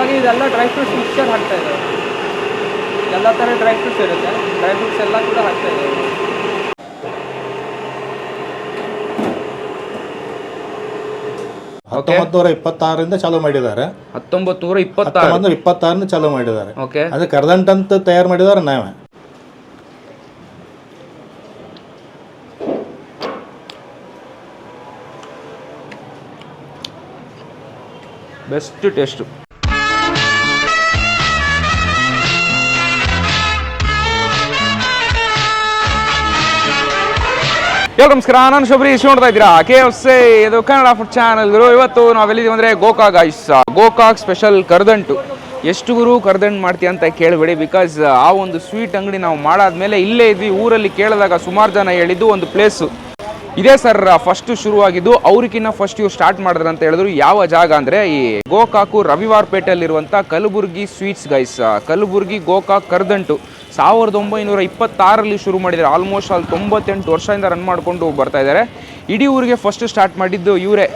ಇವಾಗ ಇದೆಲ್ಲ dry fruits mixture ಹಾಕ್ತಾ ಇದ್ದಾರೆ. ಎಲ್ಲ ಥರ ಡ್ರೈ ಫ್ರೂಟ್ಸ್ ಇರುತ್ತೆ, ಡ್ರೈ ಫ್ರೂಟ್ಸ್ ಎಲ್ಲ ಕೂಡ ಹಾಕ್ತಾ ಇದ್ದಾರೆ. 1926ರಿಂದ ಚಾಲೂ ಮಾಡಿದ್ದಾರೆ. 1926 ಚಾಲೂ ಮಾಡಿದ್ದಾರೆ. ಅದು ಕರ್ದಂಟ ಅಂತ ತಯಾರು ಮಾಡಿದ್ದಾರೆ ನಾವೇ. Best taste. ನಮಸ್ಕಾರ, ನಾನು ಶಬರೀಶ್. ನೋಡ್ತಾ ಇದ್ದೀರಾ KFC, ಇದು ಕನ್ನಡ ಫುಡ್ ಚಾನಲ್. ಇವತ್ತು ನಾವೆಲ್ಲಿದ್ದೀವಿ ಅಂದರೆ ಗೋಕಾಕ್ ಐಸ್, ಗೋಕಾಕ್ ಸ್ಪೆಷಲ್ ಕರ್ದಂಟು. ಎಷ್ಟು ಗುರು ಕರ್ದಂಟು ಮಾಡ್ತೀಯ ಅಂತ ಕೇಳಬೇಡಿ, ಬಿಕಾಸ್ ಆ ಒಂದು ಸ್ವೀಟ್ ಅಂಗಡಿ ನಾವು ಮಾಡಾದ್ಮೇಲೆ ಇಲ್ಲೇ ಇದ್ವಿ. ಊರಲ್ಲಿ ಕೇಳಿದಾಗ ಸುಮಾರು ಜನ ಹೇಳಿದ್ದು ಒಂದು ಪ್ಲೇಸು ಇದೇ ಸರ್ ಫಸ್ಟ್ ಶುರುವಾಗಿದ್ದು, ಅವ್ರಿಗಿನ್ನ ಫಸ್ಟ್ ಇವ್ರು ಸ್ಟಾರ್ಟ್ ಮಾಡಿದ್ರು ಅಂತ ಹೇಳಿದ್ರು. ಯಾವ ಜಾಗ ಅಂದರೆ ಈ ಗೋಕಾಕು ರವಿವಾರಪೇಟೆಯಲ್ಲಿರುವಂಥ ಕಲಬುರ್ಗಿ ಸ್ವೀಟ್ಸ್ ಗೈಸ್. ಕಲಬುರ್ಗಿ ಗೋಕಾಕ್ ಕರ್ದಂಟು 1926ರಲ್ಲಿ ಶುರು ಮಾಡಿದ್ದಾರೆ. ಆಲ್ಮೋಸ್ಟ್ ಅಲ್ಲಿ 98 ವರ್ಷದಿಂದ ರನ್ ಮಾಡಿಕೊಂಡು ಬರ್ತಾ ಇದ್ದಾರೆ. ಇಡೀ ಊರಿಗೆ ಫಸ್ಟ್ ಸ್ಟಾರ್ಟ್ ಮಾಡಿದ್ದು ಇವರೇ.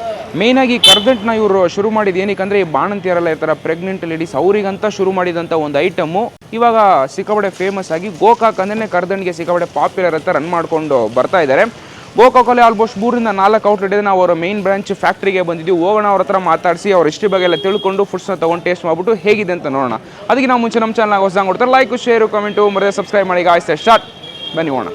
ಮೇಯ್ನಾಗಿ ಕರ್ದಂಟನ್ನ ಇವರು ಶುರು ಮಾಡಿದ್ದು ಏನಕ್ಕೆ ಈ ಬಾಣಂತಿಯರೆಲ್ಲ ಇರ್ತಾರೆ, ಪ್ರೆಗ್ನೆಂಟ್ ಲೇಡೀಸ್, ಅವರಿಗಂತ ಶುರು ಮಾಡಿದಂಥ ಒಂದು ಐಟಮು ಇವಾಗ ಸಿಕ್ಕಾಪಟ್ಟೆ ಫೇಮಸ್ ಆಗಿ ಗೋಕಾಕ್ ಅಂದ್ರೆ ಕರ್ದಂಟ್ಗೆ ಸಿಕ್ಕಾಪಟ್ಟೆ ಪಾಪ್ಯುಲರ್ ಅಂತ ರನ್ ಮಾಡ್ಕೊಂಡು ಬರ್ತಾ ಇದ್ದಾರೆ. ಗೋಕಾಕಲ್ಲಿ ಆಲ್ಮೋಸ್ಟ್ 3 ರಿಂದ 4 ಔಟ್ಲೆಟ್ ಇದೆ. ನಾವು ಅವರ ಮೇನ್ ಬ್ರಾಂಚ್ ಫ್ಯಾಕ್ಟ್ರಿಗೆ ಬಂದಿದ್ದೀವಿ. ಹೋಗೋಣ, ಅವ್ರ ಹತ್ರ ಮಾತಾಡಿಸಿ ಅವ್ರ ಹಿಸ್ಟ್ರಿ ಬಗ್ಗೆ ಎಲ್ಲ ತಿಳ್ಕೊಂಡು ಫುಡ್ಸ್ನ ತೊಗೊಂಡು ಟೇಸ್ಟ್ ಮಾಡಿಬಿಟ್ಟು ಹೇಗಿದೆ ಅಂತ ನೋಡೋಣ. ಅದಕ್ಕೆ ನಾವು ಮುಂಚೆ ನಮ್ಮ ಚಾನಲ್ಗೆ ಹೊಸದಾಗಿ ಕೊಡ್ತಾರೆ ಲೈಕ್, ಶೇರು, ಕಮೆಂಟು ಮರೆಯದೆ ಸಬ್ಸ್ಕ್ರೈಬ್ ಮಾಡಿ. ಗಾಯ್ಸ್ ಸ್ಟಾರ್ಟ್, ಬನ್ನಿ ಹೋಗೋಣ.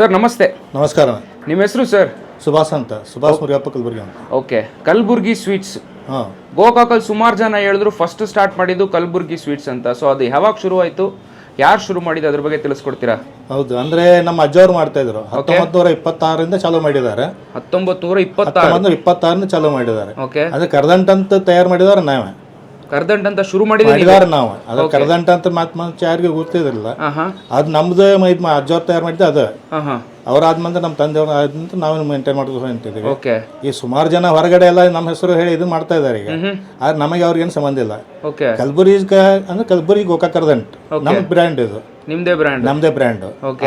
ಸರ್ ನಮಸ್ತೆ. ನಮಸ್ಕಾರ. ನಿಮ್ಮ ಹೆಸರು ಸರ್? ಸುಭಾಷ್ ಅಂತ, ಸುಭಾಷ್ ಮುರಿಯಪ್ಪ ಕಲಬುರ್ಗಿ ಅಂತ. Okay, Kalaburagi sweets. ಗೋಕಾಕಲ್ಲಿ ಸುಮಾರು ಜನ ಹೇಳಿದ್ರು ಫಸ್ಟ್ ಸ್ಟಾರ್ಟ್ ಮಾಡಿದ್ದು ಕಲಬುರ್ಗಿ ಸ್ವೀಟ್ಸ್ ಅಂತ. ಸೊ ಅದು ಯಾವಾಗ ಶುರು ಆಯಿತು, ಯಾರು ಶುರು ಮಾಡಿದ್ದು, ಅದ್ರ ಬಗ್ಗೆ ತಿಳಿಸ್ಕೊಡ್ತೀರಾ? ಹೌದು, ಅಂದ್ರೆ ನಮ್ಮ ಅಜ್ಜವ್ರು ಮಾಡ್ತಾ ಇದ್ರು. 1926ರಿಂದ ಚಾಲೂ ಮಾಡಿದ್ದಾರೆ. 1926ರಿಂದ ಚಾಲೂ ಮಾಡಿದ್ದಾರೆ. ಅದು ಕರ್ದಂಟ ಅಂತ ತಯಾರು ಮಾಡಿದಾರೆ ನಾವೇ. ಕರ್ದಂಟ ಅಂತ ಶುರು ಮಾಡಿದ್ದಾರೆ ನಾವು. ಅದು ಕರ್ದಂಟ ಅಂತ ಮಾತು ಯಾರಿಗೂ ಗೊತ್ತಿರಲಿಲ್ಲ. ಅದು ನಮ್ದು ಅಜ್ಜವ್ರು ತಯಾರು ಮಾಡಿದ್ದು ಅದು. ಅವ್ರಾದ್ಮೇಲೆ ನಮ್ಮ ತಂದೆಯವ್ರು ಆದಂತ ನಾವು ಮೇಂಟೈನ್ ಮಾಡ್ಕೊಂಡು ಹೊಂಟಿದ್ದೀವಿ. ಈ ಸುಮಾರು ಜನ ಹೊರಗಡೆ ಎಲ್ಲ ನಮ್ಮ ಹೆಸರು ಹೇಳಿ ಇದು ಮಾಡ್ತಾ ಇದ್ದಾರೆ ಈಗ. ಆದ್ರೆ ನಮಗೆ ಅವ್ರಿಗೇನು ಸಂಬಂಧ ಇಲ್ಲ. ಕಲಬುರ್ಗಿ ಅಂದ್ರೆ ಕಲಬುರ್ಗಿ ಗೋಕಾಕ್ ಕರ್ದಂಟ್ ನಮ್ಮ ಬ್ರ್ಯಾಂಡ್ ಇದು. ನಮ್ದೇ ಬ್ರ್ಯಾಂಡ್.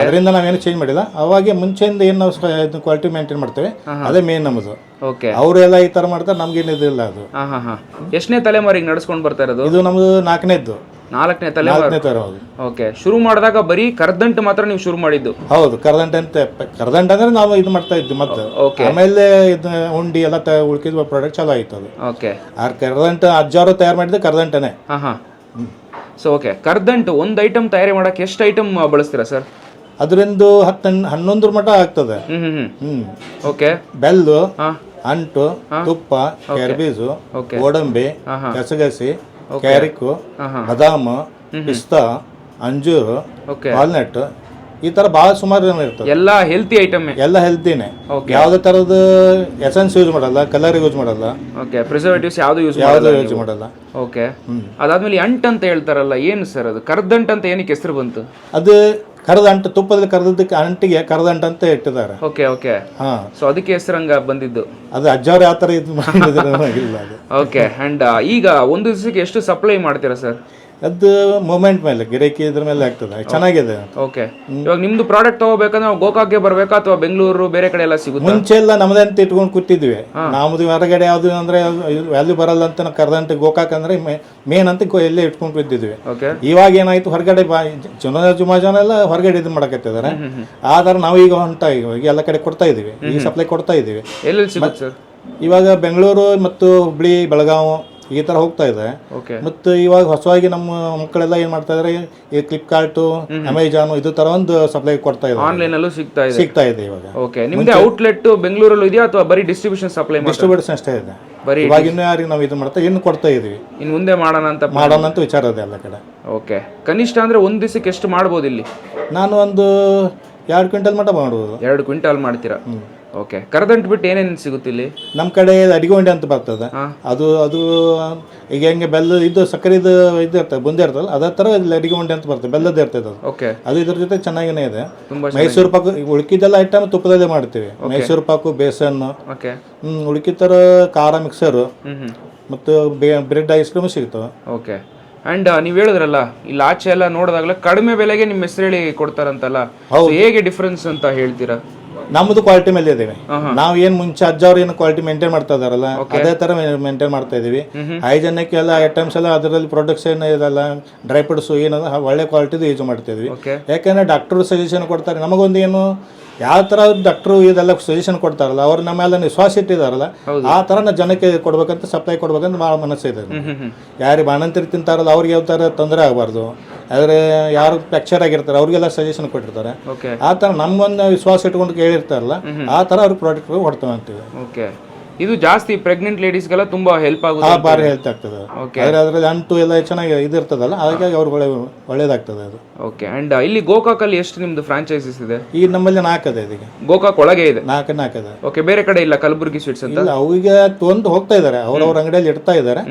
ಅದರಿಂದ ನಾವೇನು ಚೇಂಜ್ ಮಾಡಿಲ್ಲ. ಅವಾಗೆ ಮುಂಚೆಯಿಂದ ಏನು ನಾವು ಕ್ವಾಲಿಟಿ ಮೇಂಟೈನ್ ಮಾಡ್ತೇವೆ ಅದೇ ಮೇನ್ ನಮ್ಮದು. ಅವರೆಲ್ಲ ಈ ತರ ಮಾಡ್ತಾರೆ, ನಮ್ಗೇನು ಇದಿಲ್ಲ. ಅದು ಎಷ್ಟನೇ ತಲೆಮಾರಿಗೆ ನಡ್ಸ್ಕೊಂಡು ಬರ್ತಾ ಇರೋದು? ಇದು ನಮ್ದು 4ನೇ ತಲೆಮಾರು. ಓಕೆ, ಶುರು ಮಾಡಿದಾಗ ಬರೀ ಕರ್ದಂಟು ಮಾತ್ರ ನೀವು ಶುರು ಮಾಡಿದ್ದು? ಹೌದು, ಕರ್ದಂಟ ಅಂದ್ರೆ ನಾವು ಇದು ಮಾಡ್ತಾ ಇದ್ವಿ. ಮತ್ತೆ ಆಮೇಲೆ ಇದು ಉಂಡಿ ಎಲ್ಲ ಉಳ್ಕಿದ ಪ್ರಾಡಕ್ಟ್ ಚಲೋ ಆಯ್ತು ಅದು. ಕರ್ದಂಟ ಅಜ್ಜಾರು ತಯಾರು ಮಾಡಿದ್ದು ಕರ್ದಂಟನೇ. ಸೊ ಓಕೆ, ಕರ್ದಂಟು ಒಂದು ಐಟಮ್ ತಯಾರಿ ಮಾಡಕ್ಕೆ ಎಷ್ಟು ಐಟಮ್ ಬಳಸ್ತೀರಾ ಸರ್? ಅದರಿಂದ 10-11 ಮಟ ಆಗ್ತದೆ. ಓಕೆ, ಬೆಲ್ಲು, ಅಂಟು, ತುಪ್ಪ, ಕ್ಯಾರ್ಬೀಜು, ಗೋಡಂಬಿ, ಗಸಗಸಿ, ಕ್ಯಾರಿಕು, ಬಾದಾಮ, ಪಿಸ್ತಾ, ಅಂಜೂರು, ವಾಲ್ನಟ್, ಈ ತರ ಬಹಳ ಸುಮಾರು ಇರ್ತದೆ. ಎಲ್ಲ ಹೆಲ್ತಿ ಐಟಮ್, ಎಲ್ಲ ಹೆಲ್ತಿನೇ. ಯಾವ್ದೇ ತರದ ಎಸೆನ್ಸ್ ಯೂಸ್ ಮಾಡಲ್ಲ, ಕಲರ್ ಯೂಸ್ ಮಾಡಲ್ಲ, ಪ್ರಿಸರ್ವೇಟಿವ್ಸ್ ಯಾವ್ದು ಯೂಸ್ ಮಾಡಲ್ಲ. ಓಕೆ, ಅದಾದ್ಮೇಲೆ ಅಂಟ್ ಅಂತ ಹೇಳ್ತಾರಲ್ಲ, ಏನು ಸರ್ ಅದು? ಕರ್ದಂಟ್ ಅಂತ ಏನಕ್ಕೆ ಹೆಸರು ಬಂತು? ಅದು ಕರ್ದ ಅಂಟು, ತುಪ್ಪದಲ್ಲಿ ಕರ್ದಕ್ಕೆ ಅಂಟಿಗೆ ಕರ್ದಂಟ ಅಂತ ಇಟ್ಟಿದ್ದಾರೆ. ಓಕೆ ಓಕೆ, ಸೊ ಅದಕ್ಕೆ ಹೆಸರಂಗ ಬಂದಿದ್ದು. ಅದು ಅಜ್ಜವ್ರು ಯಾವ ತರ ಇದು ಇಲ್ಲ ಅದು. ಓಕೆ, ಅಂಡ್ ಈಗ ಒಂದು ದಿವಸಕ್ಕೆ ಎಷ್ಟು ಸಪ್ಲೈ ಮಾಡ್ತೀರಾ ಸರ್? ಅದು ಮೂಮೆಂಟ್ ಮೇಲೆ, ಗಿರಾಕಿ ಇದ್ರ ಮೇಲೆ ಆಗ್ತದೆ. ಚೆನ್ನಾಗಿದೆ. ಓಕೆ, ಇವಾಗ ನಿಮ್ದು ಪ್ರಾಡಕ್ಟ್ ತಗೋಬೇಕಂದ್ರೆ ನಾವು ಗೋಕಾಕ್ಗೆ ಬರ್ಬೇಕಾ ಅಥವಾ ಬೆಂಗಳೂರು ಬೇರೆ ಕಡೆ ಎಲ್ಲ ಸಿಗುತ್ತೆ? ಮುಂಚೆ ಎಲ್ಲ ನಮ್ಮದೇ ಅಂತ ಇಟ್ಕೊಂಡು ಕೂತಿದ್ವಿ. ನಮ್ದು ಹೊರಗಡೆ ಯಾವ್ದು ಅಂದ್ರೆ ವ್ಯಾಲ್ಯೂ ಬರಲ್ಲ ಅಂತ ನಾವು ಕರ್ದಂಟೆ ಗೋಕಾಕ್ ಅಂದ್ರೆ ಮೇನ್ ಅಂತ ಎಲ್ಲೇ ಇಟ್ಕೊಂಡು ಕೂತಿದ್ವಿ. ಇವಾಗ ಏನಾಯ್ತು, ಹೊರಗಡೆ ಸುಮಾರು ಜನ ಎಲ್ಲ ಹೊರಗಡೆ ಇದು ಮಾಡಕತ್ತಿದ್ದಾರೆ. ಆದ್ರೆ ನಾವೀಗ ಈಗ ಎಲ್ಲ ಕಡೆ ಕೊಡ್ತಾ ಇದೀವಿ, ಈಗ ಸಪ್ಲೈ ಕೊಡ್ತಾ ಇದೀವಿ. ಎಲ್ಲೆಲ್ಲಿ ಸಿಗುತ್ತೆ ಸರ್? ಇವಾಗ ಬೆಂಗಳೂರು ಮತ್ತು ಹುಬ್ಳಿ, ಬೆಳಗಾವಿ ಈ ತರ ಹೋಗ್ತಾ ಇದೆ. ಮತ್ತು ಇವಾಗ ಹೊಸವಾಗಿ ನಮ್ಮ ಮಕ್ಕಳೆಲ್ಲ ಏನ್ ಮಾಡ್ತಾ ಇದಾರೆ, ಈ ಫ್ಲಿಪ್ಕಾರ್ಟ್, ಅಮೆಜಾನ್ ಇದು ತರ ಒಂದು ಸಪ್ಲೈ ಕೊಡ್ತಾ ಇದೆ. ಆನ್ಲೈನ್ ಅಲ್ಲೂ ಸಿಗ್ತಾ ಇದೆ ಇವಾಗ. ಓಕೆ, ನಿಮ್ದೇ ಔಟ್ಲೆಟ್ ಬೆಂಗಳೂರಲ್ಲೂ ಇದೆಯಾ ಅಥವಾ ಬರೀ ಡಿಸ್ಟ್ರಿಬ್ಯೂಷನ್ ಸಪ್ಲೈ? ಡಿಸ್ಟ್ರಿಬ್ಯೂಷನ್ ಅಷ್ಟೇ ಇದೆ. ಇವಾಗ ಇನ್ನೂ ಯಾರಿಗೆ ನಾವು ಇದು ಮಾಡ್ತಾ ಇನ್ನು ಕೊಡ್ತಾ ಇದೀವಿ. ಇನ್ನು ಮುಂದೆ ಮಾಡೋಣ ಅಂತ ವಿಚಾರ ಇದೆ ಎಲ್ಲ ಕಡೆ. ಓಕೆ, ಕನಿಷ್ಠ ಅಂದ್ರೆ ಒಂದ್ ದಿವಸಕ್ಕೆ ಎಷ್ಟು ಮಾಡ್ಬೋದು ಇಲ್ಲಿ? ನಾನು ಒಂದು 2 ಕ್ವಿಂಟಲ್ ಮಟ್ಟ ಮಾಡ್ಬೋದು. 2 ಕ್ವಿಂಟಲ್ ಮಾಡ್ತೀರಾ? ಓಕೆ, ಕರ್ದಂಟು ಬಿಟ್ಟು ಏನೇನು ಸಿಗುತ್ತೆ ಇಲ್ಲಿ? ನಮ್ಮ ಕಡೆ ಅಡಿಗೆ ಉಂಡೆ ಅಂತ ಬರ್ತದೆ. ಅದು ಈಗ ಹೆಂಗೆ ಬೆಲ್ಲ ಇದು ಸಕ್ಕರೆ ಇದು ಇರ್ತದೆ, ಬುಂದಿ ಇರ್ತಲ್ಲ, ಅದೇ ತರ ಅಡಿಗೆ ಉಂಡೆ ಅಂತ ಬರ್ತದೆ, ಬೆಲ್ಲದ ಇರ್ತದೆ ಅದು. ಅದು ಇದ್ರ ಜೊತೆ ಚೆನ್ನಾಗೇ ಇದೆ. ಮೈಸೂರು ಪಾಕು, ಉಳ್ಕಿದೆಲ್ಲ ಐಟಮ್ ತುಪ್ಪದಲ್ಲೇ ಮಾಡ್ತೀವಿ. ಮೈಸೂರು ಪಾಕು, ಬೇಸನ್, ಉಳ್ಕಿತರ ಖಾರ ಮಿಕ್ಸರ್ ಮತ್ತು ಬ್ರೆಡ್ ಐಸ್ ಕ್ರೀಮ್ ಸಿಗ್ತವೆ. ಓಕೆ, ಅಂಡ್ ನೀವು ಹೇಳಿದ್ರಲ್ಲ ಇಲ್ಲಿ ಆಚೆ ಎಲ್ಲ ನೋಡಿದಾಗಲೇ ಕಡಿಮೆ ಬೆಲೆಗೆ ನಿಮ್ಮ ಹೆಸರು ಹೇಳಿ ಕೊಡ್ತಾರಂತಲ್ಲ, ಹೇಗೆ ಡಿಫ್ರೆನ್ಸ್ ಅಂತ ಹೇಳ್ತೀರಾ? ನಮ್ಮದು ಕ್ವಾಲಿಟಿ ಮೇಲೆ ಇದೇವೆ. ನಾವು ಏನ್ ಮುಂಚೆ ಅಜ್ಜವ್ರು ಏನು ಕ್ವಾಲಿಟಿ ಮೇಂಟೈನ್ ಮಾಡ್ತಾ ಇದಾರಲ್ಲ ಅದೇ ತರ ಮೇಂಟೈನ್ ಮಾಡ್ತಾ ಇದೀವಿ. ಹೈಜೆನಿಕ್ ಎಲ್ಲ ಐಟಮ್ಸ್ ಎಲ್ಲ ಅದರಲ್ಲಿ ಪ್ರೊಡಕ್ಷನ್ ಇದೆಲ್ಲ ಡ್ರೈ ಫ್ರೂಟ್ಸ್ ಏನದ ಒಳ್ಳೆ ಕ್ವಾಲಿಟಿದು ಯೂಸ್ ಮಾಡ್ತಿದ್ವಿ. ಯಾಕಂದ್ರೆ ಡಾಕ್ಟರ್ ಸಜೆಷನ್ ಕೊಡ್ತಾರೆ. ನಮಗೊಂದು ಏನು ಯಾವ ತರ ಡಾಕ್ಟ್ರು ಇದೆಲ್ಲ ಸಜೆಷನ್ ಕೊಡ್ತಾರಲ್ಲ ಅವ್ರು ನಮ್ಮ ಮೇಲೆ ವಿಶ್ವಾಸ ಇಟ್ಟಿದಾರಲ್ಲ ಆ ತರ ನಾವು ಜನಕ್ಕೆ ಕೊಡ್ಬೇಕಂತ ಸಪ್ಲೈ ಕೊಡ್ಬೇಕಂತ ಭಾಳ ಮನಸ್ಸಿದೆ. ಯಾರಿಗೆ ಬಾಣಂತಿರು ತಿಂತಾರಲ್ಲ ಅವ್ರಿಗೆ ಯಾವ ತರ ತೊಂದರೆ ಆಗಬಾರ್ದು, ಆದರೆ ಯಾರು ಫ್ರಾಕ್ಚರ್ ಆಗಿರ್ತಾರೆ ಅವ್ರಿಗೆಲ್ಲ ಸಜೆಷನ್ ಕೊಟ್ಟಿರ್ತಾರೆ. ಆ ಥರ ನಮ್ಮೊಂದು ವಿಶ್ವಾಸ ಇಟ್ಕೊಂಡು ಕೇಳಿರ್ತಾರಲ್ಲ ಆ ಥರ ಅವ್ರಿಗೆ ಪ್ರಾಡಕ್ಟ್ ಕೊಡ್ತೇವೆ ಅಂತೀವಿ. ಓಕೆ, ಇದು ಜಾಸ್ತಿ ಪ್ರೆಗ್ನೆಂಟ್ ಲೇಡೀಸ್ಗೆಲ್ಲ ತುಂಬಾ ಹೆಲ್ಪ್ ಆಗುತ್ತೆ. ಭಾರಿ ಹೆಲ್ಪ್ ಆಗ್ತದೆ. ಅದರಲ್ಲಿ ಅಂಟು ಎಲ್ಲ ಚೆನ್ನಾಗಿ ಇದಿರ್ತದಲ್ಲ ಹಾಗಾಗಿ ಅವ್ರಿಗೆ ಒಳ್ಳೇದಾಗ್ತದೆ ಅದು. ಓಕೆ, ಅಂಡ್ ಇಲ್ಲಿ ಗೋಕಾಕಲ್ಲಿ ಎಷ್ಟು ನಿಮ್ದು ಫ್ರಾಂಚೈಸೀಸ್ ಇದೆ? ಈ ನಮ್ಮಲ್ಲಿ 4 ಇದೆ. ಇದೀಗ ಗೋಕಾಕ್ ಒಳಗೆ ಇದೆ 4 ಇದೆ. ಓಕೆ, ಬೇರೆ ಕಡೆ ಇಲ್ಲ? ಕಲಬುರ್ಗಿ ಸ್ವೀಟ್ಸ್ ಅಂತ ಇಲ್ಲ, ಅವಿಗೆ ತೊಗೊಂಡು ಹೋಗ್ತಾ ಇದ್ದಾರೆ, ಅವ್ರವ್ರ ಅಂಗಡಿಯಲ್ಲಿ ಇಡ್ತಾ ಇದ್ದಾರೆ.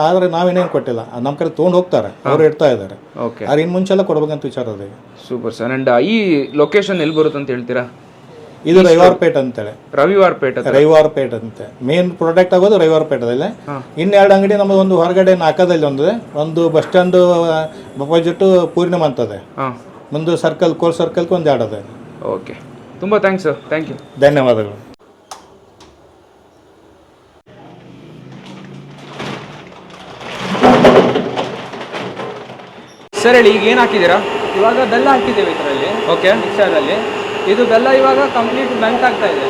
ಆದ್ರೆ ನಾವೇನೇನು ಕೊಟ್ಟಿಲ್ಲ, ನಮ್ಮ ಕಡೆ ತೊಗೊಂಡು ಹೋಗ್ತಾರೆ, ಅವ್ರು ಇಡ್ತಾ ಇದ್ದಾರೆ. ಓಕೆ, ಆದ್ರೆ ಇನ್ನು ಮುಂಚೆ ಎಲ್ಲ ಕೊಡ್ಬೇಕಂತ ವಿಚಾರ ಅದೇ. Super sir. ಅಂಡ್ ಈ ಲೊಕೇಶನ್ ಎಲ್ಲಿ ಬರುತ್ತೆ ಅಂತ ಹೇಳ್ತೀರಾ? ಇದು ರವಿವಾರಪೇಟೆ ಅಂತೇಳಿ. ರವಿವಾರಪೇಟೆ ಅಂತೆ ಮೇನ್ ಪ್ರಾಡಕ್ಟ್ ಆಗೋದು ರವಿವಾರಪೇಟದಲ್ಲಿ. ಇನ್ನೆರಡು ಅಂಗಡಿ ನಮ್ಮದು, ಒಂದು ಹೊರಗಡೆ ನಾಲ್ಕದಲ್ಲಿ ಒಂದು ಬಸ್ ಸ್ಟ್ಯಾಂಡ್ ಅಪೋಸಿಟ್ ಪೂರ್ಣಿಮಾ ಅಂತದೆ, ಮುಂದೆ ಸರ್ಕಲ್ ಕೋಲ್ ಸರ್ಕಲ್ಗೆ ಒಂದು 2 ಅದೇ. ಓಕೆ, ತುಂಬ ಥ್ಯಾಂಕ್ಸ್ ಸರ್. ಥ್ಯಾಂಕ್ ಯು, ಧನ್ಯವಾದಗಳು. ಸರ್ ಹೇಳಿ, ಈಗ ಏನು ಹಾಕಿದ್ದೀರಾ? ಇವಾಗ ಬೆಲ್ಲ ಹಾಕಿದ್ದೇವೆ ಇದರಲ್ಲಿ. ಓಕೆ, ಮಿಕ್ಸರಲ್ಲಿ ಇದು ಬೆಲ್ಲ ಇವಾಗ ಕಂಪ್ಲೀಟ್ ಮೆಲ್ಟ್ ಆಗ್ತಾ ಇದೆ.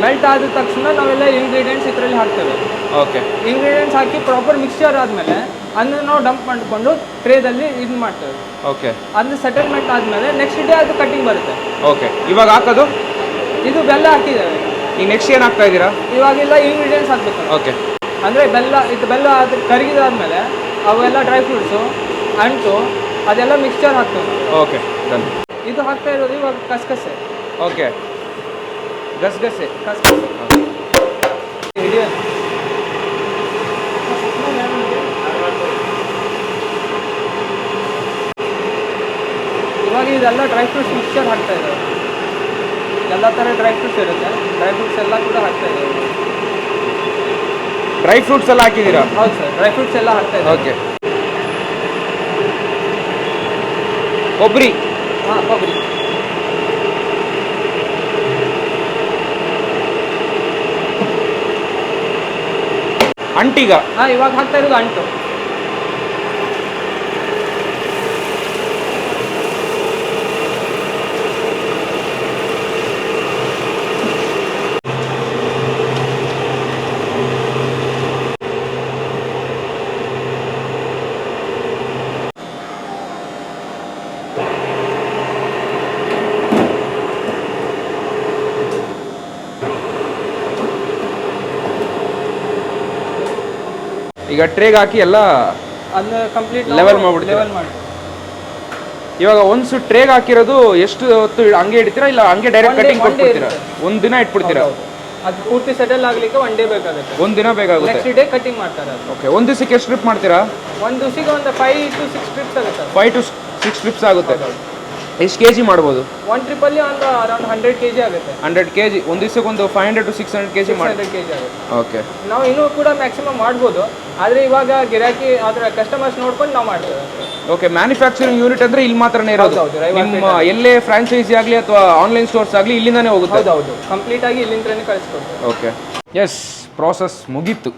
ಮೆಲ್ಟ್ ಆದ ತಕ್ಷಣ ನಾವೆಲ್ಲ ಇಂಗ್ರೀಡಿಯೆಂಟ್ಸ್ ಇದರಲ್ಲಿ ಹಾಕ್ತೇವೆ. ಓಕೆ, ಇಂಗ್ರೀಡಿಯೆಂಟ್ಸ್ ಹಾಕಿ ಪ್ರಾಪರ್ ಮಿಕ್ಸ್ಚರ್ ಆದಮೇಲೆ ಅದನ್ನು ನಾವು ಡಂಪ್ ಮಾಡಿಕೊಂಡು ಟ್ರೇದಲ್ಲಿ ಇದು ಮಾಡ್ತೇವೆ. ಓಕೆ, ಅದನ್ನ ಸೆಟಲ್ಮೆಂಟ್ ಆದಮೇಲೆ ನೆಕ್ಸ್ಟ್ ಡೇ ಅದು ಕಟಿಂಗ್ ಬರುತ್ತೆ. ಓಕೆ, ಇವಾಗ ಹಾಕೋದು ಇದು ಬೆಲ್ಲ ಹಾಕಿದ್ದೇವೆ. ಈಗ ನೆಕ್ಸ್ಟ್ ಏನು ಹಾಕ್ತಾ ಇದ್ದೀರಾ? ಇವಾಗೆಲ್ಲ ಇಂಗ್ರೀಡಿಯೆಂಟ್ಸ್ ಹಾಕ್ಬೇಕು. ಓಕೆ, ಅಂದರೆ ಬೆಲ್ಲ ಅದು ಕರಗಿದಾದ್ಮೇಲೆ ಅವೆಲ್ಲ ಡ್ರೈ ಫ್ರೂಟ್ಸು, ಅಂಟು ಅದೆಲ್ಲ ಮಿಕ್ಸ್ಚರ್ ಹಾಕ್ತೇವೆ. Okay, done. ಇದು ಹಾಕ್ತಾ ಇರೋದು ಇವಾಗ ಕಸಕಸೆ. ಓಕೆ, ಗಸಗಸೆ. ಇವಾಗ ಇದೆಲ್ಲ ಡ್ರೈ ಫ್ರೂಟ್ಸ್ ಮಿಕ್ಸ್ಚರ್ ಹಾಕ್ತಾ ಇದ್ದಾರೆ. ಎಲ್ಲ ಥರ ಡ್ರೈ ಫ್ರೂಟ್ಸ್ ಇರುತ್ತೆ, ಡ್ರೈ ಫ್ರೂಟ್ಸ್ ಎಲ್ಲ ಕೂಡ ಹಾಕ್ತಾ ಇದ್ದಾರೆ. ಡ್ರೈ ಫ್ರೂಟ್ಸ್ ಎಲ್ಲ ಹಾಕಿದ್ದೀರಾ? ಹೌದು ಸರ್, ಡ್ರೈ ಫ್ರೂಟ್ಸ್ ಎಲ್ಲ ಹಾಕ್ತಾ ಇದ್ದಾರೆ. ಓಕೆ, ಕೊಬ್ಬರಿ. ಕೊಬ್ಬರಿ. ಅಂಟೀಗ ಇವಾಗ ಹಾಕ್ತಾ ಇರೋದು ಅಂಟು. ಈಗ ಟ್ರೇಗ್ ಹಾಕಿ ಎಲ್ಲ ಅದನ್ನ ಕಂಪ್ಲೀಟ್ ಲೆವೆಲ್ ಮಾಡ್ಬಿಡ್ತೀವಿ. ಲೆವೆಲ್ ಮಾಡಿ ಇವಾಗ ಒಂದ್ಸು ಟ್ರೇಗ್ ಹಾಕಿರೋದು ಎಷ್ಟು ಹೊತ್ತು ಹಂಗೆ ಇಡ್ತೀರಾ ಇಲ್ಲ ಹಂಗೆ ಡೈರೆಕ್ಟ್ ಕಟಿಂಗ್ ಕೊಟ್ಬಿಡ್ತೀರಾ? ಒಂದು ದಿನ ಇಟ್ಬಿಡ್ತೀರಾ? ಅದು ಪೂರ್ತಿ ಸೆಟಲ್ ಆಗಲಿಕ್ಕೆ 1 ಡೇ ಬೇಕಾಗುತ್ತೆ. 1 ದಿನ ಬೇಕಾಗುತ್ತೆ. ನೆಕ್ಸ್ಟ್ ಡೇ ಕಟಿಂಗ್ ಮಾಡ್ತಾರೆ. ಓಕೆ, ಒಂದು ದಿವಸಕ್ಕೆ ಎಷ್ಟು ಟ್ರಿಪ್ ಮಾಡ್ತೀರಾ? ಒಂದು ದಿವಸಕ್ಕೆ ಒಂದು 5 to 6 ಟ್ರಿಪ್ಸ್ ಆಗುತ್ತೆ. 5 to 6 ಟ್ರಿಪ್ಸ್ ಆಗುತ್ತೆ. ಎಷ್ಟು ಕೆಜಿ ಮಾಡ್ಬೋದು? ಒಂದು ಟ್ರಿಪ್ಪಲ್ಲಿ ಒಂದು ಅರೌಂಡ್ 100 kg ಆಗುತ್ತೆ. 100 kg ಒಂದು ದಿವಸಕ್ಕೆ ಒಂದು 500 to 600 kg 600 kg ಆಗುತ್ತೆ. ಓಕೆ, ನಾವು ಇನ್ನೂ ಕೂಡ ಮ್ಯಾಕ್ಸಿಮಮ್ ಮಾಡ್ಬೋದು, ಆದರೆ ಇವಾಗ ಗಿರಾಕಿ ಅದರ ಕಸ್ಟಮರ್ಸ್ ನೋಡ್ಕೊಂಡು ನಾವು ಮಾಡ್ತೇವೆ. ಓಕೆ, ಮ್ಯಾನುಫ್ಯಾಕ್ಚರಿಂಗ್ ಯೂನಿಟ್ ಅಂದರೆ ಇಲ್ಲಿ ಮಾತ್ರನೇ ಇರೋದು? ನಿಮ್ಮ ಎಲ್ಲೇ ಫ್ರಾಂಚೈಸಿ ಆಗಲಿ ಅಥವಾ ಆನ್ಲೈನ್ ಸ್ಟೋರ್ಸ್ ಆಗಲಿ ಇಲ್ಲಿಂದಾನೇ ಹೋಗುತ್ತೆ? ಹೌದು, ಕಂಪ್ಲೀಟ್ ಆಗಿ ಇಲ್ಲಿಂದನೇ ಕಳಿಸ್ಕೊಡ್ತೀವಿ. ಓಕೆ, ಎಸ್, ಪ್ರಾಸೆಸ್ ಮುಗೀತು.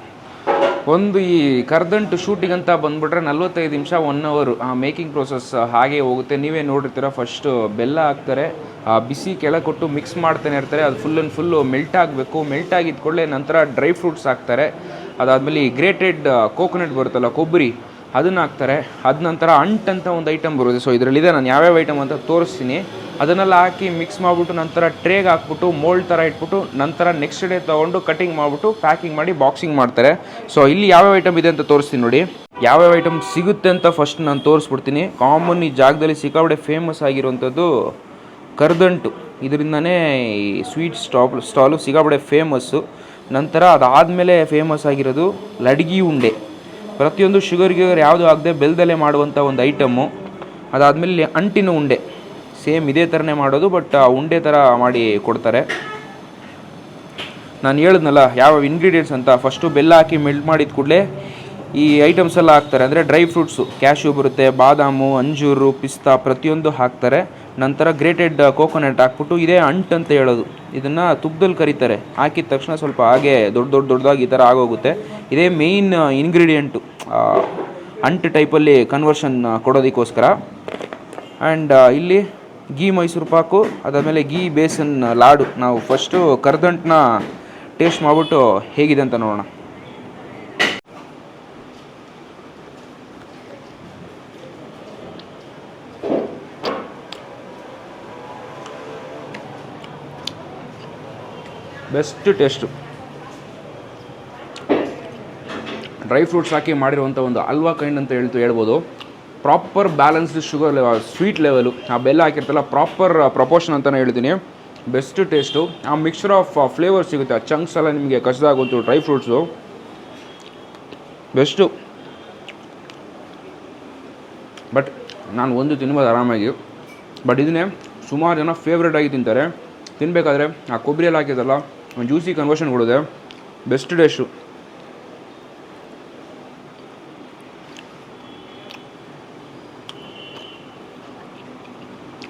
ಒಂದು ಈ ಕರ್ದಂಟು ಶೂಟಿಂಗ್ ಅಂತ ಬಂದ್ಬಿಟ್ರೆ 45 ನಿಮಿಷ 1 hour ಆ ಮೇಕಿಂಗ್ ಪ್ರೋಸೆಸ್ ಹಾಗೆ ಹೋಗುತ್ತೆ. ನೀವೇ ನೋಡಿರ್ತೀರ, ಫಸ್ಟು ಬೆಲ್ಲ ಹಾಕ್ತಾರೆ, ಆ ಬಿಸಿ ಕೆಳಗೆ ಕೊಟ್ಟು ಮಿಕ್ಸ್ ಮಾಡ್ತಾನೆ ಇರ್ತಾರೆ. ಅದು ಫುಲ್ಲು ಮೆಲ್ಟ್ ಆಗಬೇಕು. ಮೆಲ್ಟ್ ಆಗಿದ್ಕೊಳ್ಳೆ ನಂತರ ಡ್ರೈ ಫ್ರೂಟ್ಸ್ ಹಾಕ್ತಾರೆ. ಅದಾದಮೇಲೆ ಗ್ರೇಟೆಡ್ ಕೋಕೋನಟ್ ಬರುತ್ತಲ್ಲ, ಕೊಬ್ಬರಿ, ಅದನ್ನು ಹಾಕ್ತಾರೆ. ಅದ ನಂತರ ಅಂಟಂತ ಒಂದು ಐಟಮ್ ಬರುತ್ತೆ. ಸೊ ಇದರಲ್ಲಿದೆ, ನಾನು ಯಾವ್ಯಾವ ಐಟಮ್ ಅಂತ ತೋರಿಸ್ತೀನಿ. ಅದನ್ನೆಲ್ಲ ಹಾಕಿ ಮಿಕ್ಸ್ ಮಾಡಿಬಿಟ್ಟು ನಂತರ ಟ್ರೇಗೆ ಹಾಕ್ಬಿಟ್ಟು ಮೋಲ್ಡ್ ಥರ ಇಟ್ಬಿಟ್ಟು ನಂತರ ನೆಕ್ಸ್ಟ್ ಡೇ ತೊಗೊಂಡು ಕಟಿಂಗ್ ಮಾಡಿಬಿಟ್ಟು ಪ್ಯಾಕಿಂಗ್ ಮಾಡಿ ಬಾಕ್ಸಿಂಗ್ ಮಾಡ್ತಾರೆ. ಸೊ ಇಲ್ಲಿ ಯಾವ್ಯಾವ ಐಟಮ್ ಇದೆ ಅಂತ ತೋರಿಸ್ತೀನಿ ನೋಡಿ. ಯಾವ್ಯಾವ ಐಟಮ್ ಸಿಗುತ್ತೆ ಅಂತ ಫಸ್ಟ್ ನಾನು ತೋರಿಸ್ಬಿಡ್ತೀನಿ. ಕಾಮನ್ ಈ ಜಾಗದಲ್ಲಿ ಸಿಕ್ಕಾಪಟ್ಟೆ ಫೇಮಸ್ ಆಗಿರುವಂಥದ್ದು ಕರ್ದಂಟು. ಇದರಿಂದನೇ ಈ ಸ್ವೀಟ್ ಸ್ಟಾಲು ಸಿಕ್ಕಾಪಟ್ಟೆ ಫೇಮಸ್ಸು. ನಂತರ ಅದಾದಮೇಲೆ ಫೇಮಸ್ ಆಗಿರೋದು ಲಡ್ಗಿ ಉಂಡೆ. ಪ್ರತಿಯೊಂದು ಶುಗರ್ ಯಾವುದು ಆಗದೆ ಬೆಲ್ಲದಲ್ಲೇ ಮಾಡುವಂಥ ಒಂದು ಐಟಮ್ಮು. ಅದಾದಮೇಲೆ ಅಂಟಿನ ಉಂಡೆ, ಸೇಮ್ ಇದೇ ಥರನೇ ಮಾಡೋದು, ಬಟ್ ಉಂಡೆ ಥರ ಮಾಡಿ ಕೊಡ್ತಾರೆ. ನಾನು ಹೇಳಿದ್ನಲ್ಲ ಯಾವ ಇಂಗ್ರೀಡಿಯೆಂಟ್ಸ್ ಅಂತ. ಫಸ್ಟು ಬೆಲ್ಲ ಹಾಕಿ ಮೆಲ್ಟ್ ಮಾಡಿದ ಕೂಡಲೇ ಈ ಐಟಮ್ಸ್ ಎಲ್ಲ ಹಾಕ್ತಾರೆ, ಅಂದರೆ ಡ್ರೈ ಫ್ರೂಟ್ಸು, ಕ್ಯಾಶ್ಯೂ ಬರುತ್ತೆ, ಬಾದಾಮು, ಅಂಜೂರು, ಪಿಸ್ತಾ ಪ್ರತಿಯೊಂದು ಹಾಕ್ತಾರೆ. ನಂತರ ಗ್ರೇಟೆಡ್ ಕೋಕೋನಟ್ ಹಾಕ್ಬಿಟ್ಟು ಇದೇ ಅಂಟು ಅಂತ ಹೇಳೋದು, ಇದನ್ನು ತುಪ್ಪದಲ್ಲಿ ಕರೀತಾರೆ. ಹಾಕಿದ ತಕ್ಷಣ ಸ್ವಲ್ಪ ಹಾಗೆ ದೊಡ್ಡದಾಗಿ ಈ ಥರ ಆಗೋಗುತ್ತೆ. ಇದೇ ಮೇಯ್ನ್ ಇಂಗ್ರೀಡಿಯೆಂಟು ಅಂಟು ಟೈಪಲ್ಲಿ ಕನ್ವರ್ಷನ್ ಕೊಡೋದಕ್ಕೋಸ್ಕರ. ಆ್ಯಂಡ್ ಇಲ್ಲಿ ಗೀ ಮೈಸೂರು ಪಾಕು, ಅದಾದಮೇಲೆ ಗೀ ಬೇಸನ್ ಲಾಡು. ನಾವು ಫಸ್ಟು ಕರ್ದಂಟನ್ನ ಟೇಸ್ಟ್ ಮಾಡಿಬಿಟ್ಟು ಹೇಗಿದೆ ಅಂತ ನೋಡೋಣ. Best taste. ಡ್ರೈ ಫ್ರೂಟ್ಸ್ ಹಾಕಿ ಮಾಡಿರುವಂಥ ಒಂದು ಹಲ್ವಾ ಕೈಂಡ್ ಅಂತ ಹೇಳ್ಬೋದು. Proper balanced sugar level, sweet level, ಆ ಬೆಲ್ಲ ಹಾಕಿರ್ತಲ್ಲ ಪ್ರಾಪರ್ ಪ್ರಪೋರ್ಷನ್ ಅಂತಲೇ ಹೇಳ್ತೀನಿ. Best taste. ಆ ಮಿಕ್ಸ್ಚರ್ ಆಫ್ ಫ್ಲೇವರ್ ಸಿಗುತ್ತೆ, ಆ ಚಂಕ್ಸ್ ಎಲ್ಲ ನಿಮಗೆ ಕಚ್ದಾಗುವಂಥ ಡ್ರೈ ಫ್ರೂಟ್ಸು ಬೆಸ್ಟು. ಬಟ್ ನಾನು ಒಂದು ತಿನ್ಬೋದು ಆರಾಮಾಗಿ. ಬಟ್ ಇದನ್ನೇ ಸುಮಾರು ಜನ ಫೇವ್ರೇಟ್ ಆಗಿ ತಿಂತಾರೆ. ತಿನ್ನಬೇಕಾದ್ರೆ ಆ ಕೊಬ್ಬರಿಯಲ್ಲಿ ಹಾಕಿದಲ್ಲ ಒಂದು ಜ್ಯೂಸಿ ಕನ್ವರ್ಷನ್ ಕೊಡೋದೆ ಬೆಸ್ಟ್ ಟೇಸ್ಟು.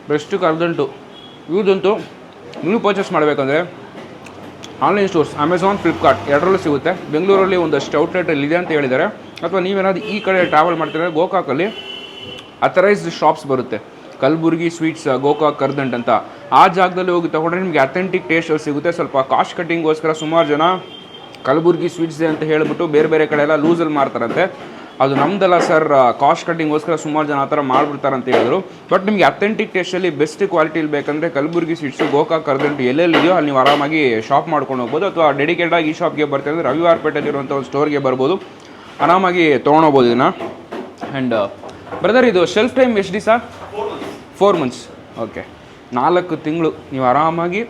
ಬೆಸ್ಟ್ ಕರ್ದಂಟು. ಇವ್ರದಂತೂ ನೀವು ಪರ್ಚೇಸ್ ಮಾಡಬೇಕಂದ್ರೆ ಆನ್ಲೈನ್ ಸ್ಟೋರ್ಸ್ ಅಮೆಝಾನ್, ಫ್ಲಿಪ್ಕಾರ್ಟ್ ಎರಡರಲ್ಲೂ ಸಿಗುತ್ತೆ. ಬೆಂಗಳೂರಲ್ಲಿ ಒಂದಷ್ಟು ಔಟ್ಲೆಟಲ್ಲಿ ಇದೆ ಅಂತ ಹೇಳಿದ್ದಾರೆ. ಅಥವಾ ನೀವೇನಾದ್ರು ಈ ಕಡೆ ಟ್ರಾವೆಲ್ ಮಾಡ್ತಿದ್ರೆ ಗೋಕಾಕಲ್ಲಿ ಅಥರೈಸ್ಡ್ ಶಾಪ್ಸ್ ಬರುತ್ತೆ, ಕಲಬುರ್ಗಿ ಸ್ವೀಟ್ಸ್, ಗೋಕಾಕ್ ಕರ್ದಂಟ್ ಅಂತ. ಆ ಜಾಗದಲ್ಲಿ ಹೋಗಿ ತೊಗೊಂಡ್ರೆ ನಿಮಗೆ ಅಥೆಂಟಿಕ್ ಟೇಸ್ಟ್ ಸಿಗುತ್ತೆ. ಸ್ವಲ್ಪ ಕಾಸ್ಟ್ ಕಟ್ಟಿಂಗೋಸ್ಕರ ಸುಮಾರು ಜನ ಕಲಬುರ್ಗಿ ಸ್ವೀಟ್ಸ್ ಅಂತ ಹೇಳಿಬಿಟ್ಟು ಬೇರೆ ಕಡೆ ಎಲ್ಲ ಲೂಸಲ್ಲಿ ಮಾರ್ತಾರಂತೆ. ಅದು ನಮ್ದಲ್ಲ ಸರ್, ಕಾಸ್ಟ್ ಕಟ್ಟಿಂಗೋಸ್ಕರ ಸುಮಾರು ಜನ ಆ ಥರ ಮಾಡಿಬಿಡ್ತಾರೆ ಅಂತ ಹೇಳಿದ್ರು. ಬಟ್ ನಿಮಗೆ ಅಥೆಂಟಿಕ್ ಟೇಸ್ಟಲ್ಲಿ ಬೆಸ್ಟ್ ಕ್ವಾಲಿಟಿಲಿ ಬೇಕಂದರೆ ಕಲಬುರ್ಗಿ ಸ್ವೀಟ್ಸು, ಗೋಕಾಕ್ ಕರ್ದಂಟು ಎಲ್ಲೆಲ್ಲಿದೆಯೋ ಅಲ್ಲಿ ನೀವು ಆರಾಮಾಗಿ ಶಾಪ್ ಮಾಡ್ಕೊಂಡು ಹೋಗ್ಬೋದು. ಅಥವಾ ಡೆಡಿಕೇಟಾಗಿ ಈ ಶಾಪ್ಗೆ ಬರ್ತಾರೆ ಅಂದರೆ ರವಿವಾರಪೇಟೆಯಲ್ಲಿರುವಂಥ ಒಂದು ಸ್ಟೋರ್ಗೆ ಬರ್ಬೋದು, ಆರಾಮಾಗಿ ತೊಗೊಂಡೋಗ್ಬೋದು ಇದನ್ನು. ಆ್ಯಂಡ್ ಬ್ರದರ್, ಇದು ಶೆಲ್ಫ್ ಟೈಮ್ ಎಷ್ಟು ದಿವಸ? 4 months. ಓಕೆ, 4 ತಿಂಗಳು ನೀವು ಆರಾಮಾಗಿ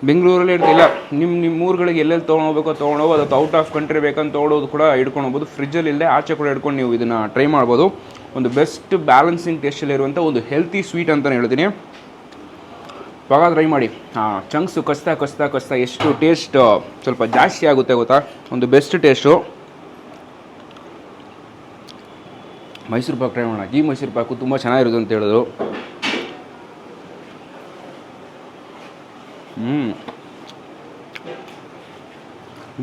ಬೆಂಗಳೂರಲ್ಲಿ ಇರ್ತಿಲ್ಲ, ನಿಮ್ಮ ಊರುಗಳಿಗೆ ಎಲ್ಲೆಲ್ಲಿ ತೊಗೊಂಡೋಗ್ಬೇಕೋ ತೊಗೊಂಡೋಗ್ಬೋದು. ಅಥವಾ ಔಟ್ ಆಫ್ ಕಂಟ್ರಿ ಬೇಕಂತ ತೊಗೊಳೋದು ಕೂಡ ಹಿಡ್ಕೊಂಡು ಹೋಗ್ಬೋದು. ಫ್ರಿಜ್ಜಲ್ಲಿ ಇಲ್ಲದೆ ಆಚೆ ಕೂಡ ಹಿಡ್ಕೊಂಡು ನೀವು ಇದನ್ನು ಟ್ರೈ ಮಾಡ್ಬೋದು. ಒಂದು ಬೆಸ್ಟ್ ಬ್ಯಾಲೆನ್ಸಿಂಗ್ ಟೇಸ್ಟಲ್ಲಿರುವಂಥ ಒಂದು ಹೆಲ್ತಿ ಸ್ವೀಟ್ ಅಂತಲೇ ಹೇಳ್ತೀನಿ. ಇವಾಗ ಟ್ರೈ ಮಾಡಿ. ಚಂಕ್ಸು ಕಚ್ತಾ ಎಷ್ಟು ಟೇಸ್ಟ್ ಸ್ವಲ್ಪ ಜಾಸ್ತಿ ಆಗುತ್ತೆ ಗೊತ್ತಾ. ಒಂದು best taste. Mysuru pak try ಮಾಡೋಣ. ಗೀ ಮೈಸೂರು ಪಾಕು ತುಂಬ ಚೆನ್ನಾಗಿರೋದು ಅಂತ ಹೇಳಿದ್ರು.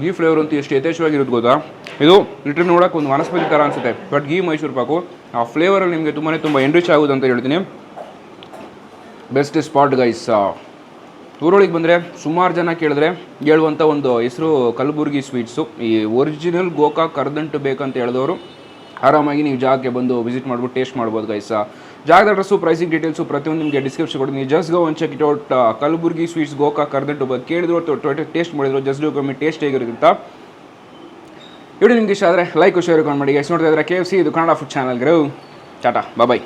ಗೀ ಫ್ಲೇವರ್ ಅಂತೂ ಎಷ್ಟು ಯಥೇಚ್ಛವಾಗಿರುತ್ತೆ ಗೊತ್ತಾ. ಇದು ಲಿಟ್ರ್ ನೋಡೋಕೆ ಒಂದು ವನಸ್ಪತಿ ಥರ ಅನಿಸುತ್ತೆ, ಬಟ್ ಗೀ ಮೈಸೂರು ಪಾಕು ಆ ಫ್ಲೇವರಲ್ಲಿ ನಿಮಗೆ ತುಂಬ ಎನ್ರಿಚ್ ಆಗೋದು ಅಂತ ಹೇಳ್ತೀನಿ. Best spot guys. ಊರೊಳಗೆ ಬಂದರೆ ಸುಮಾರು ಜನ ಕೇಳಿದ್ರೆ ಹೇಳುವಂಥ ಒಂದು ಹೆಸರು ಕಲಬುರ್ಗಿ ಸ್ವೀಟ್ಸು. ಈ ಒರಿಜಿನಲ್ ಗೋಕಾಕ್ ಕರ್ದಂಟು ಬೇಕಂತ ಹೇಳಿದವರು ಆರಾಮಾಗಿ ನೀವು ಜಾಗಕ್ಕೆ ಬಂದು ವಿಸಿಟ್ ಮಾಡ್ಬಿಟ್ಟು ಟೇಸ್ಟ್ ಮಾಡ್ಬೋದು ಗೈಸ್. ಜಾಗದ ಅಡ್ರೆಸ್ಸು, ಪ್ರೈಸಿಂಗ್ ಡೀಟೇಲ್ಸು ಪ್ರತಿಯೊಂದು ನಿಮಗೆ ಡಿಸ್ಕ್ರಿಪ್ಷನ್ ಕೊಡ್ತೀನಿ. ಜಸ್ಟ್ ಗೋ ಒಂದು check it out. Kalaburagi sweets, Gokak kardantu ಬಗ್ಗೆ ಕೇಳಿದ್ರು, ಟೇಸ್ಟ್ ಮಾಡಿದ್ರು, ಜಸ್ಟ್ ಗೋ ಕಮ್ಮಿ ಟೇಸ್ಟ್ ಹೇಗಿರುತ್ತೆ. ವಿಡಿಯೋ ನಿಮ್ಗೆ ಇಷ್ಟ ಆದರೆ ಲೈಕ್, ಶೇರ್, ಕಮೆಂಟ್ ಮಾಡಿ ಗೈಸ್. ನೋಡ್ತಾ ಇದ್ದಾರೆ KFC, ಇದು ಕನ್ನಡ ಫುಡ್ ಚಾನಲ್. ಟಾಟಾ, ಬಾಯ್.